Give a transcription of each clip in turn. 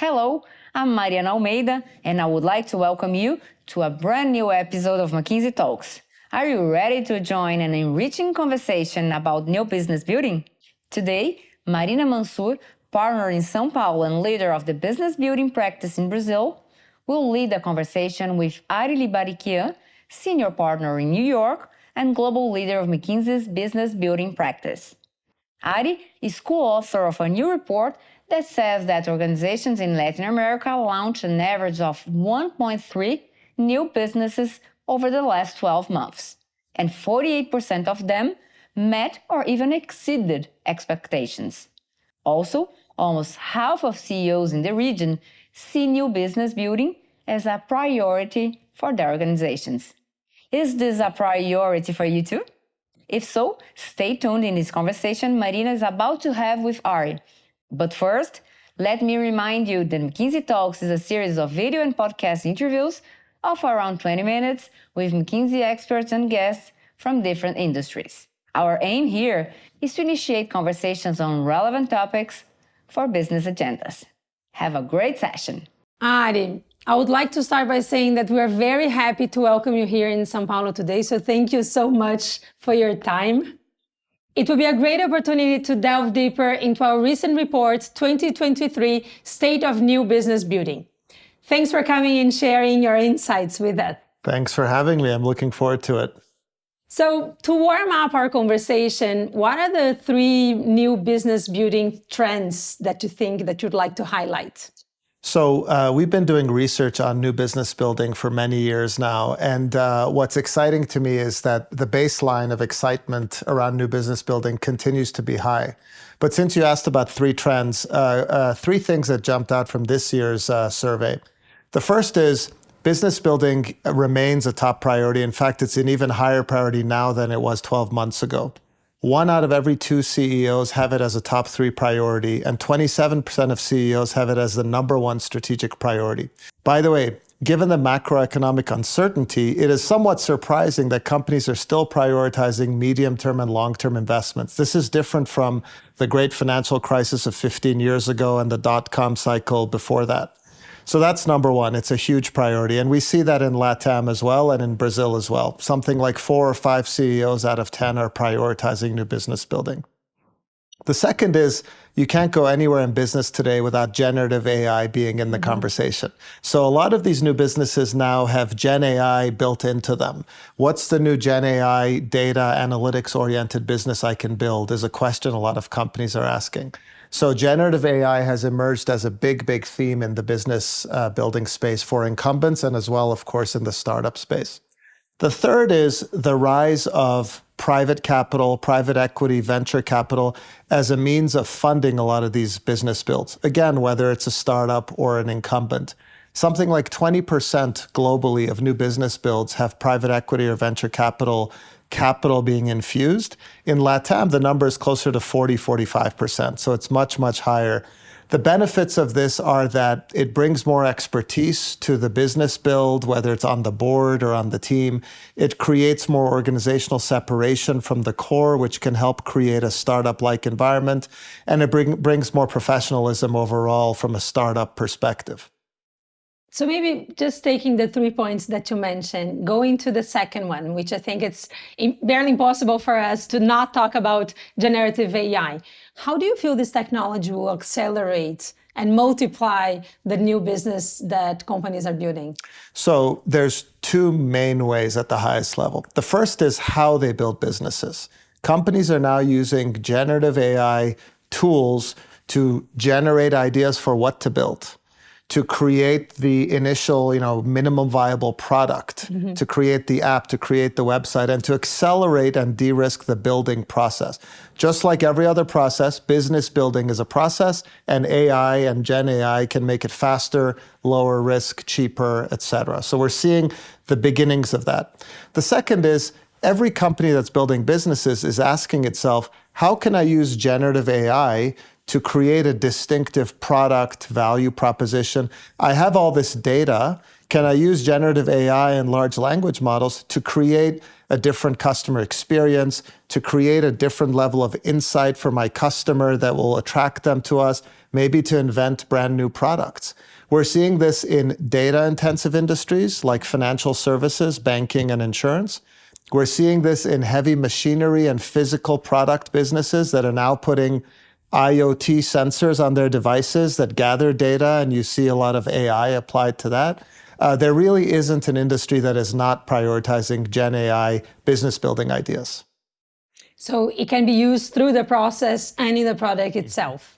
Hello, I'm Mariana Almeida, and I would like to welcome you to a brand new episode of McKinsey Talks. Are you ready to join an enriching conversation about new business building? Today, Marina Mansur, partner in São Paulo and leader of the business building practice in Brazil, will lead a conversation with Ari Libarikian, senior partner in New York and global leader of McKinsey's business building practice. Ari is co-author of a new report that says that organizations in Latin America launched an average of 1.3 new businesses over the last 12 months, and 48% of them met or even exceeded expectations. Also, almost half of CEOs in the region see new business building as a priority for their organizations. Is this a priority for you too? If so, stay tuned in this conversation Marina is about to have with Ari. But first, let me remind you that McKinsey Talks is a series of video and podcast interviews of around 20 minutes with McKinsey experts and guests from different industries. Our aim here is to initiate conversations on relevant topics for business agendas. Have a great session. Ari, I would like to start by saying that we are very happy to welcome you here in São Paulo today. So thank you so much for your time. It will be a great opportunity to delve deeper into our recent report, 2023 State of New Business Building. Thanks for coming and sharing your insights with us. Thanks for having me. I'm looking forward to it. So to warm up our conversation, what are the 3 new business building trends that you think that you'd like to highlight? So we've been doing research on new business building for many years now. And what's exciting to me is that the baseline of excitement around new business building continues to be high. But since you asked about 3 trends, 3 things that jumped out from this year's survey. The first is business building remains a top priority. In fact, it's an even higher priority now than it was 12 months ago. 1 out of every 2 CEOs have it as a top 3 priority, and 27% of CEOs have it as the number 1 strategic priority. By the way, given the macroeconomic uncertainty, it is somewhat surprising that companies are still prioritizing medium-term and long-term investments. This is different from the great financial crisis of 15 years ago and the dot-com cycle before that. So that's number 1. It's a huge priority. And we see that in LATAM as well and in Brazil as well. Something like 4 or 5 CEOs out of 10 are prioritizing new business building. The second is you can't go anywhere in business today without generative AI being in the conversation. So a lot of these new businesses now have Gen AI built into them. What's the new Gen AI data analytics-oriented business I can build is a question a lot of companies are asking. So generative AI has emerged as a big theme in the business building space for incumbents and as well, of course, in the startup space. The third is the rise of private capital, private equity, venture capital as a means of funding a lot of these business builds. Again, whether it's a startup or an incumbent. Something like 20% globally of new business builds have private equity or venture capital being infused. In LATAM, the number is closer to 40-45%, so it's much higher. The benefits of this are that it brings more expertise to the business build, whether it's on the board or on the team. It creates more organizational separation from the core, which can help create a startup-like environment, and it brings more professionalism overall from a startup perspective. So maybe just taking the 3 points that you mentioned, going to the second one, which I think it's barely impossible for us to not talk about generative AI. How do you feel this technology will accelerate and multiply the new business that companies are building? So there's 2 main ways at the highest level. The first is how they build businesses. Companies are now using generative AI tools to generate ideas for what to build, to create the initial, minimum viable product, to create the app, to create the website, and to accelerate and de-risk the building process. Just like every other process, business building is a process, and AI and Gen AI can make it faster, lower risk, cheaper, etc. So we're seeing the beginnings of that. The second is every company that's building businesses is asking itself, how can I use generative AI to create a distinctive product value proposition? I have all this data. Can I use generative AI and large language models to create a different customer experience, to create a different level of insight for my customer that will attract them to us, maybe to invent brand new products? We're seeing this in data-intensive industries like financial services, banking, and insurance. We're seeing this in heavy machinery and physical product businesses that are now putting IoT sensors on their devices that gather data, and you see a lot of AI applied to that. There really isn't an industry that is not prioritizing Gen AI business building ideas. So it can be used through the process and in the product itself.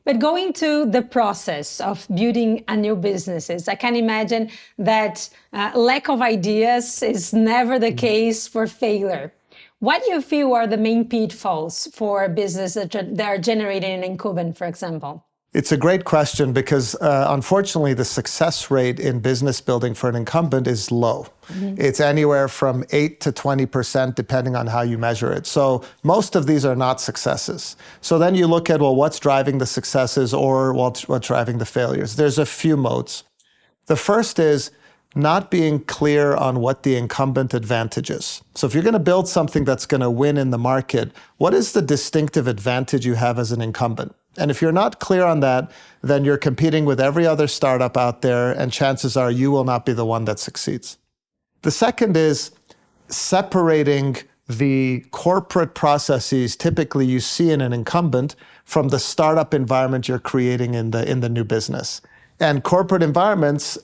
But going to the process of building a new businesses, I can imagine that lack of ideas is never the case for failure. What do you feel are the main pitfalls for businesses that are generating an incumbent, for example? It's a great question because unfortunately, the success rate in business building for an incumbent is low. It's anywhere from 8 to 20%, depending on how you measure it. So most of these are not successes. So then you look at, well, what's driving the successes or what's driving the failures? There's a few modes. The first is not being clear on what the incumbent advantage is. So if you're going to build something that's going to win in the market, what is the distinctive advantage you have as an incumbent? And if you're not clear on that, then you're competing with every other startup out there, and chances are you will not be the one that succeeds. The second is separating the corporate processes typically you see in an incumbent from the startup environment you're creating in the new business. And corporate environments,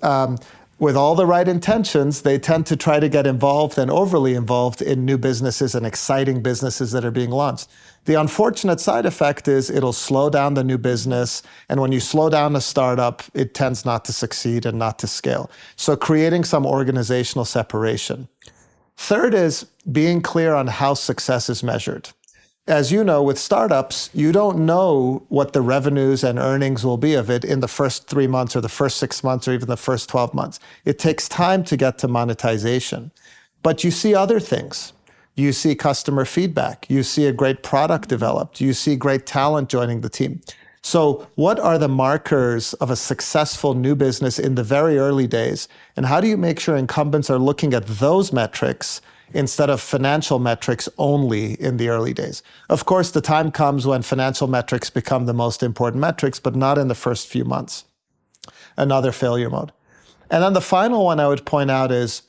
with all the right intentions, they tend to try to get involved and overly involved in new businesses and exciting businesses that are being launched. The unfortunate side effect is it'll slow down the new business. And when you slow down a startup, it tends not to succeed and not to scale. So creating some organizational separation. Third is being clear on how success is measured. As you know, with startups, you don't know what the revenues and earnings will be of it in the first 3 months or the first 6 months or even the first 12 months. It takes time to get to monetization. But you see other things. You see customer feedback. You see a great product developed. You see great talent joining the team. So what are the markers of a successful new business in the very early days? And how do you make sure incumbents are looking at those metrics instead of financial metrics only in the early days? Of course, the time comes when financial metrics become the most important metrics, but not in the first few months. Another failure mode. And then the final one I would point out is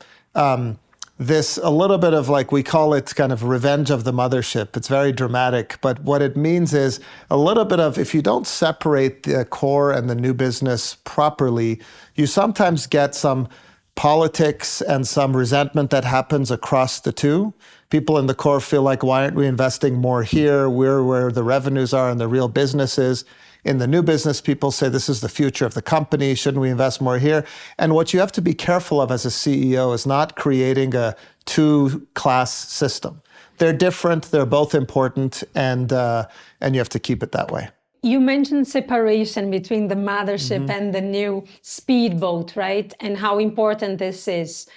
this a little bit of, like, we call it kind of revenge of the mothership. It's very dramatic, but what it means is a little bit of, if you don't separate the core and the new business properly, you sometimes get some politics and some resentment that happens across the two. People in the core feel like, why aren't we investing more here? We're where the revenues are and the real business is. In the new business, people say, this is the future of the company. Shouldn't we invest more here? And what you have to be careful of as a CEO is not creating a two-class system. They're different. They're both important. And you have to keep it that way. You mentioned separation between the mothership and the new speedboat, right? And how important this is.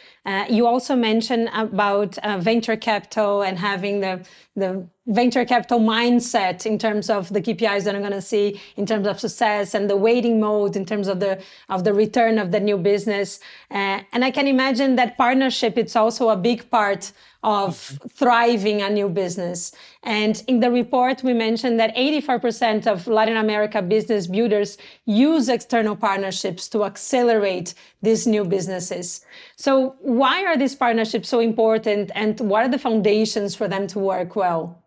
You also mentioned about venture capital and having the venture capital mindset in terms of the KPIs that I'm going to see in terms of success, and the waiting mode in terms of the return of the new business. And I can imagine that partnership, it's also a big part of thriving a new business. And in the report, we mentioned that 84% of Latin America business builders use external partnerships to accelerate these new businesses. So why are these partnerships so important, and what are the foundations for them to work well?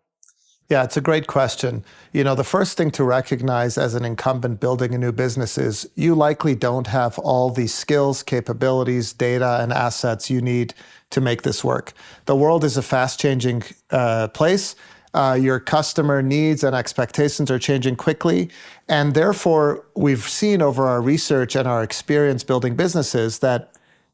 Yeah, it's a great question. You know, the first thing to recognize as an incumbent building a new business is you likely don't have all the skills, capabilities, data, and assets you need to make this work. The world is a fast-changing place. Your customer needs and expectations are changing quickly. And therefore, we've seen over our research and our experience building businesses that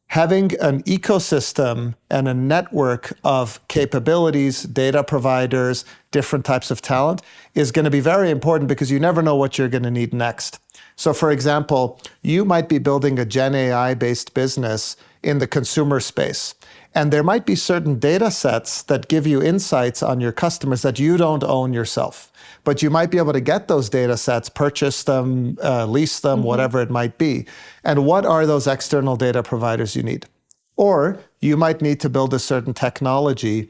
having an ecosystem and a network of capabilities, data providers, different types of talent is going to be very important, because you never know what you're going to need next. So for example, you might be building a Gen AI-based business in the consumer space. And there might be certain data sets that give you insights on your customers that you don't own yourself. But you might be able to get those data sets, purchase them, lease them, whatever it might be. And what are those external data providers you need? Or you might need to build a certain technology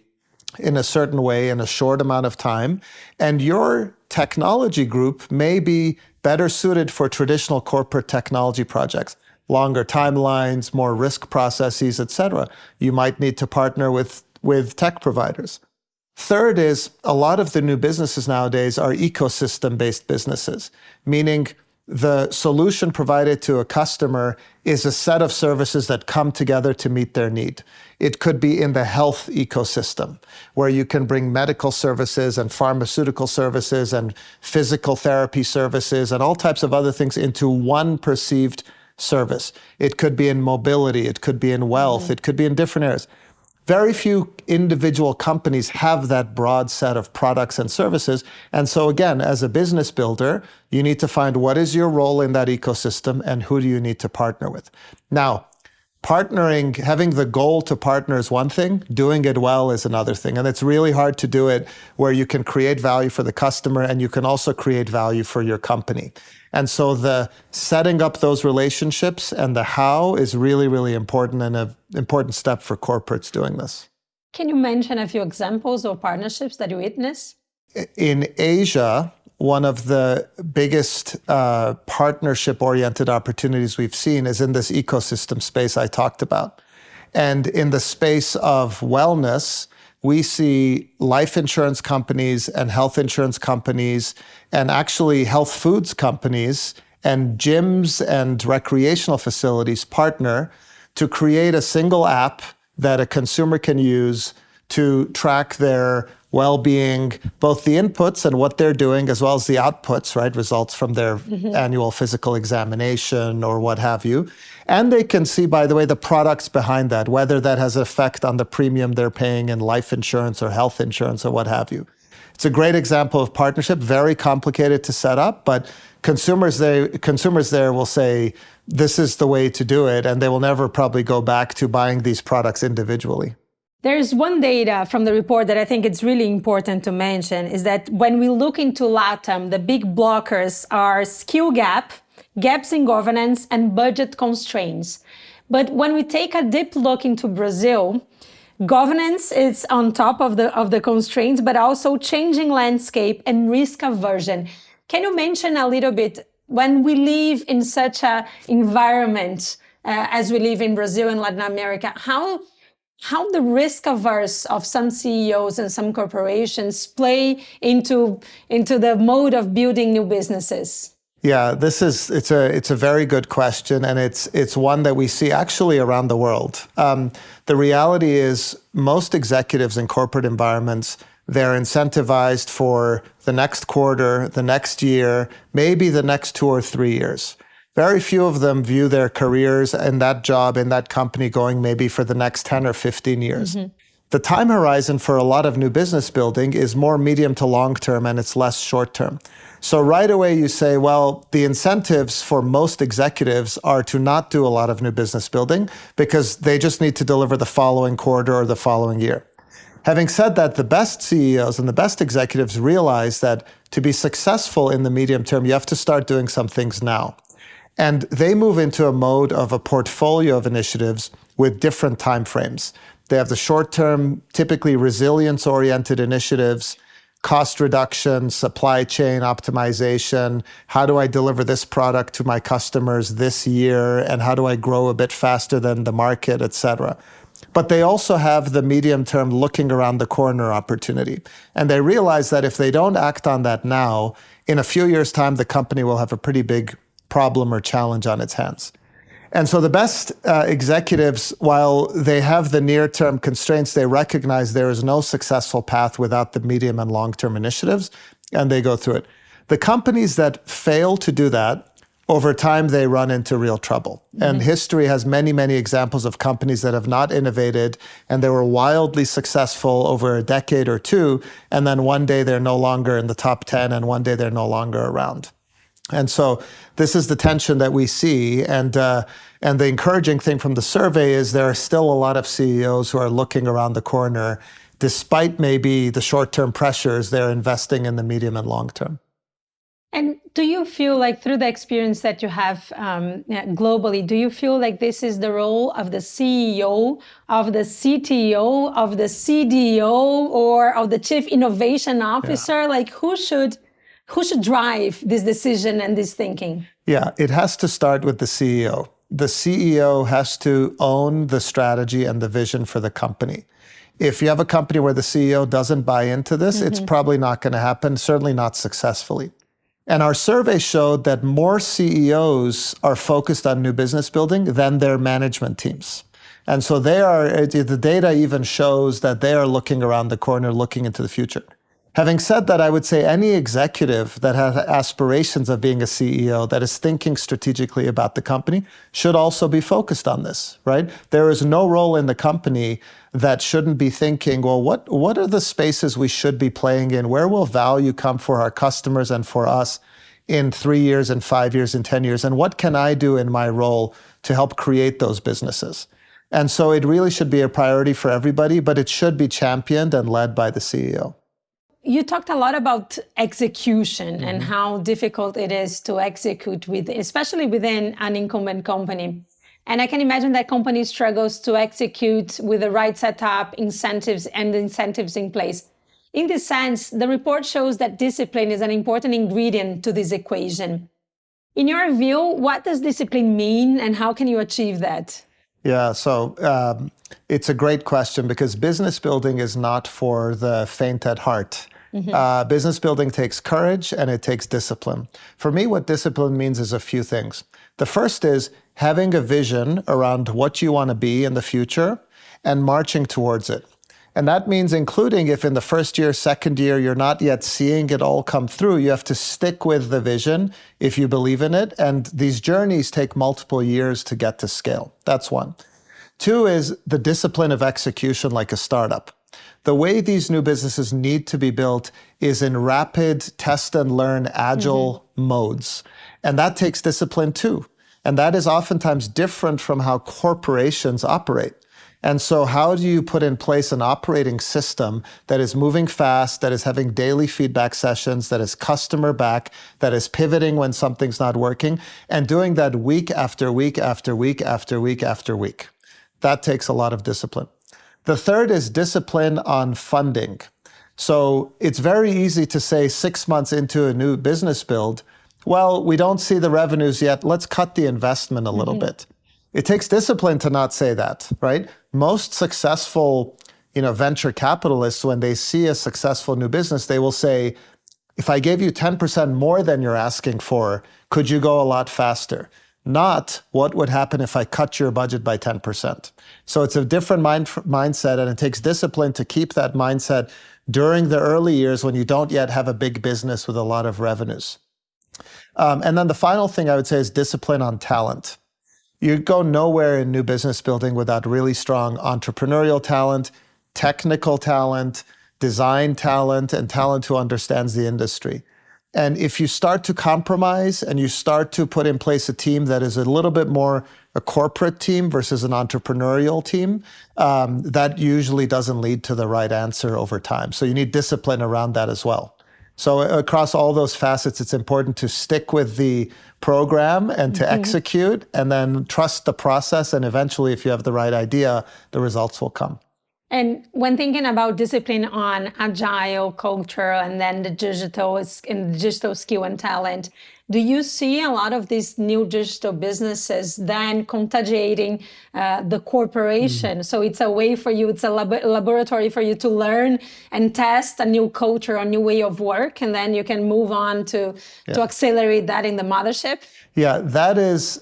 in a certain way in a short amount of time. And your technology group may be better suited for traditional corporate technology projects, longer timelines, more risk processes, etc. You might need to partner with tech providers. Third is a lot of the new businesses nowadays are ecosystem-based businesses, meaning the solution provided to a customer is a set of services that come together to meet their need. It could be in the health ecosystem, where you can bring medical services and pharmaceutical services and physical therapy services and all types of other things into one perceived service. It could be in mobility, it could be in wealth, it could be in different areas. Very few individual companies have that broad set of products and services. And so again, as a business builder, you need to find what is your role in that ecosystem and who do you need to partner with. Now, partnering, having the goal to partner is one thing, doing it well is another thing. And it's really hard to do it where you can create value for the customer and you can also create value for your company. And so the setting up those relationships and the how is really, really important and an important step for corporates doing this. Can you mention a few examples of partnerships that you witness? In Asia, one of the biggest partnership-oriented opportunities we've seen is in this ecosystem space I talked about. And in the space of wellness, we see life insurance companies and health insurance companies and actually health foods companies and gyms and recreational facilities partner to create a single app that a consumer can use to track their well-being, both the inputs and what they're doing, as well as the outputs, right? Results from their annual physical examination or what have you. And they can see, by the way, the products behind that, whether that has an effect on the premium they're paying in life insurance or health insurance or what have you. It's a great example of partnership, very complicated to set up, but consumers there will say, this is the way to do it, and they will never probably go back to buying these products individually. There's one data from the report that I think it's really important to mention is that when we look into LATAM, the big blockers are skill gap, gaps in governance, and budget constraints. But when we take a deep look into Brazil, governance is on top of the constraints, but also changing landscape and risk aversion. Can you mention a little bit, when we live in such an environment as we live in Brazil and Latin America, how the risk averse of some CEOs and some corporations play into the mode of building new businesses? Yeah, it's a very good question, and it's one that we see actually around the world. The reality is most executives in corporate environments, they're incentivized for the next quarter, the next year, maybe the next 2 or 3 years. Very few of them view their careers in that job, in that company going maybe for the next 10 or 15 years. The time horizon for a lot of new business building is more medium to long term and it's less short term. So right away you say, well, the incentives for most executives are to not do a lot of new business building because they just need to deliver the following quarter or the following year. Having said that, the best CEOs and the best executives realize that to be successful in the medium term, you have to start doing some things now. And they move into a mode of a portfolio of initiatives with different timeframes. They have the short-term, typically resilience-oriented initiatives, cost reduction, supply chain optimization. How do I deliver this product to my customers this year? And how do I grow a bit faster than the market, et cetera? But they also have the medium-term looking around the corner opportunity. And they realize that if they don't act on that now, in a few years' time, the company will have a pretty big problem or challenge on its hands. And so the best executives, while they have the near-term constraints, they recognize there is no successful path without the medium and long-term initiatives, and they go through it. The companies that fail to do that, over time, they run into real trouble. And history has many, many examples of companies that have not innovated, and they were wildly successful over a decade or two, and then one day they're no longer in the top 10, and one day they're no longer around. And so this is the tension that we see. And the encouraging thing from the survey is there are still a lot of CEOs who are looking around the corner. Despite maybe the short-term pressures, they're investing in the medium and long term. And do you feel like through the experience that you have globally, do you feel like this is the role of the CEO, of the CTO, of the CDO, or of the Chief Innovation Officer? Like who should drive this decision and this thinking? Yeah, it has to start with the CEO. The CEO has to own the strategy and the vision for the company. If you have a company where the CEO doesn't buy into this, it's probably not going to happen, certainly not successfully. And our survey showed that more CEOs are focused on new business building than their management teams. And so the data even shows that they are looking around the corner, looking into the future. Having said that, I would say any executive that has aspirations of being a CEO, that is thinking strategically about the company, should also be focused on this, right? There is no role in the company that shouldn't be thinking, well, what are the spaces we should be playing in? Where will value come for our customers and for us in 3 years, in 5 years, in 10 years? And what can I do in my role to help create those businesses? And so it really should be a priority for everybody, but it should be championed and led by the CEO. You talked a lot about execution and how difficult it is to execute especially within an incumbent company. And I can imagine that company struggles to execute with the right setup, incentives in place. In this sense, the report shows that discipline is an important ingredient to this equation. In your view, what does discipline mean and how can you achieve that? Yeah, so it's a great question because business building is not for the faint at heart. Business building takes courage and it takes discipline. For me, what discipline means is a few things. The first is having a vision around what you want to be in the future and marching towards it. And that means including if in the first year, second year, you're not yet seeing it all come through, you have to stick with the vision if you believe in it. And these journeys take multiple years to get to scale. That's one. Two is the discipline of execution like a startup. The way these new businesses need to be built is in rapid test and learn agile modes. And that takes discipline too. And that is oftentimes different from how corporations operate. And so how do you put in place an operating system that is moving fast, that is having daily feedback sessions, that is customer back, that is pivoting when something's not working, and doing that week after week after week after week after week? That takes a lot of discipline. The third is discipline on funding. So it's very easy to say 6 months into a new business build, well, we don't see the revenues yet, let's cut the investment a little bit. It takes discipline to not say that, right? Most successful, venture capitalists, when they see a successful new business, they will say, if I gave you 10% more than you're asking for, could you go a lot faster? Not what would happen if I cut your budget by 10%. So it's a different mindset, and it takes discipline to keep that mindset during the early years when you don't yet have a big business with a lot of revenues. And then the final thing I would say is discipline on talent. You go nowhere in new business building without really strong entrepreneurial talent, technical talent, design talent, and talent who understands the industry. And if you start to compromise and you start to put in place a team that is a little bit more a corporate team versus an entrepreneurial team, that usually doesn't lead to the right answer over time. So you need discipline around that as well. So across all those facets, it's important to stick with the program and to execute and then trust the process. And eventually, if you have the right idea, the results will come. And when thinking about discipline on agile culture and then the digital skill and talent, do you see a lot of these new digital businesses then contagiating the corporation? So it's a way for you, it's a laboratory for you to learn and test a new culture, a new way of work, and then you can move on to accelerate that in the mothership? Yeah,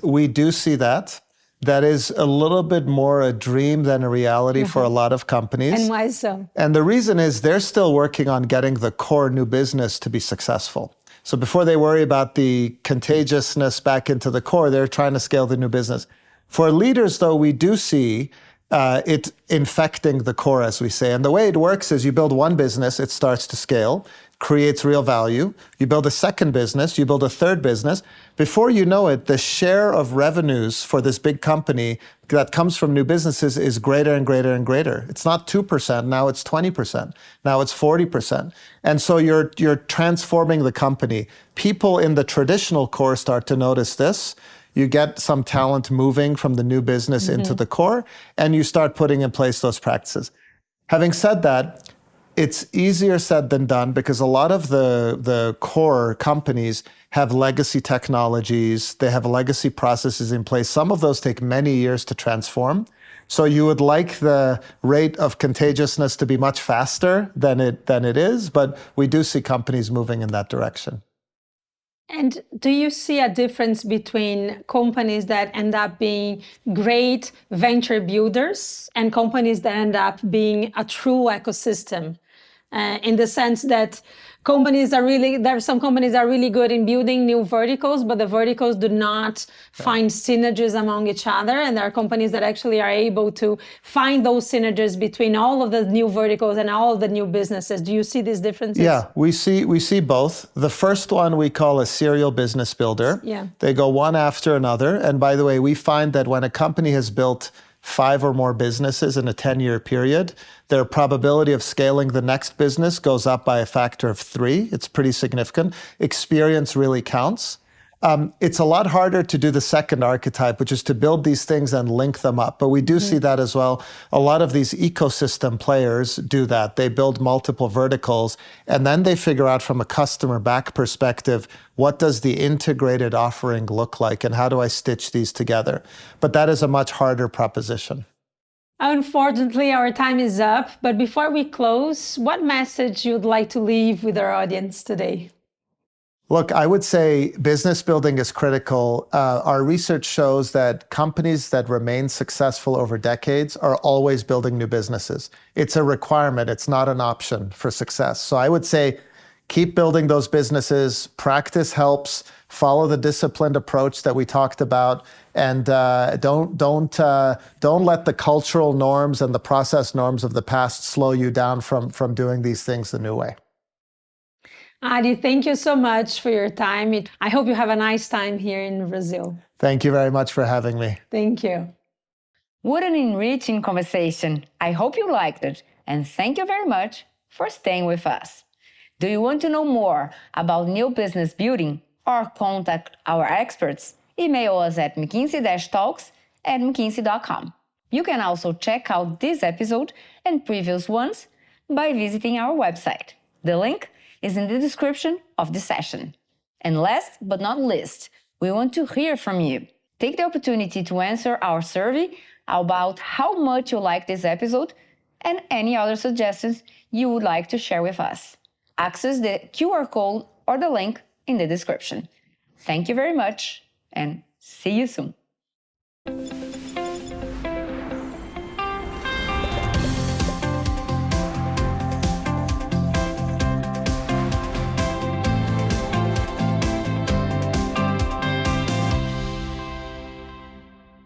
we do see that. That is a little bit more a dream than a reality for a lot of companies. And why so? And the reason is they're still working on getting the core new business to be successful. So before they worry about the contagiousness back into the core, they're trying to scale the new business. For leaders, though, we do see it infecting the core, as we say. And the way it works is you build one business, it starts to scale. creates real value. You build a second business, you build a third business. Before you know it, the share of revenues for this big company that comes from new businesses is greater and greater and greater. It's not 2%, now it's 20%, now it's 40%. And so you're transforming the company. People in the traditional core start to notice this. You get some talent moving from the new business into the core, and you start putting in place those practices. Having said that, it's easier said than done because a lot of the core companies have legacy technologies, they have legacy processes in place. Some of those take many years to transform. So you would like the rate of contagiousness to be much faster than it is, but we do see companies moving in that direction. And do you see a difference between companies that end up being great venture builders and companies that end up being a true ecosystem? In the sense that there are some companies that are really good in building new verticals, but the verticals do not find synergies among each other. And there are companies that actually are able to find those synergies between all of the new verticals and all of the new businesses. Do you see these differences? Yeah, we see both. The first one we call a serial business builder. Yeah. They go one after another. And by the way, we find that when a company has built 5 or more businesses in a 10-year period, their probability of scaling the next business goes up by a factor of 3. It's pretty significant. Experience really counts. It's a lot harder to do the second archetype, which is to build these things and link them up. But we do see that as well. A lot of these ecosystem players do that. They build multiple verticals, and then they figure out from a customer back perspective, what does the integrated offering look like, and how do I stitch these together? But that is a much harder proposition. Unfortunately, our time is up. But before we close, what message you'd like to leave with our audience today? Look, I would say business building is critical. Our research shows that companies that remain successful over decades are always building new businesses. It's a requirement. It's not an option for success. So I would say keep building those businesses. Practice helps. Follow the disciplined approach that we talked about, and don't let the cultural norms and the process norms of the past slow you down from doing these things the new way. Ari, thank you so much for your time. I hope you have a nice time here in Brazil. Thank you very much for having me. Thank you. What an enriching conversation. I hope you liked it, and thank you very much for staying with us. Do you want to know more about new business building or contact our experts? Email us at McKinsey-Talks@mckinsey.com. You can also check out this episode and previous ones by visiting our website. The link is in the description of the session. And last but not least, we want to hear from you. Take the opportunity to answer our survey about how much you like this episode and any other suggestions you would like to share with us. Access the QR code or the link in the description. Thank you very much and see you soon.